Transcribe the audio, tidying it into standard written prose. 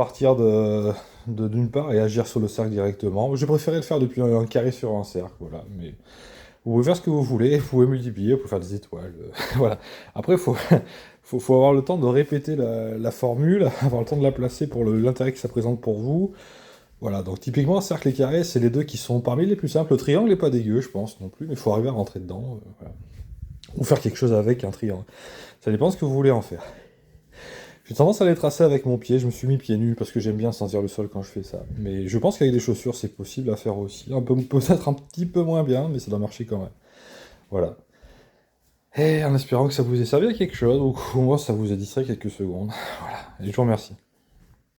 partir d'une part et agir sur le cercle directement. J'ai préféré le faire depuis un carré sur un cercle, voilà. Mais vous pouvez faire ce que vous voulez, vous pouvez multiplier, vous pouvez faire des étoiles, voilà. Après, faut avoir le temps de répéter la formule, avoir le temps de la placer pour l'intérêt que ça présente pour vous. Voilà, donc typiquement, cercle et carré, c'est les deux qui sont parmi les plus simples. Le triangle n'est pas dégueu, je pense, non plus, mais il faut arriver à rentrer dedans, voilà. Ou faire quelque chose avec un triangle. Ça dépend de ce que vous voulez en faire. J'ai tendance à les tracer avec mon pied, je me suis mis pieds nus parce que j'aime bien sentir le sol quand je fais ça. Mais je pense qu'avec des chaussures, c'est possible à faire aussi. Peut-être un petit peu moins bien, mais ça doit marcher quand même. Voilà. Et en espérant que ça vous ait servi à quelque chose, ou au moins ça vous a distrait quelques secondes. Voilà. Et je vous remercie.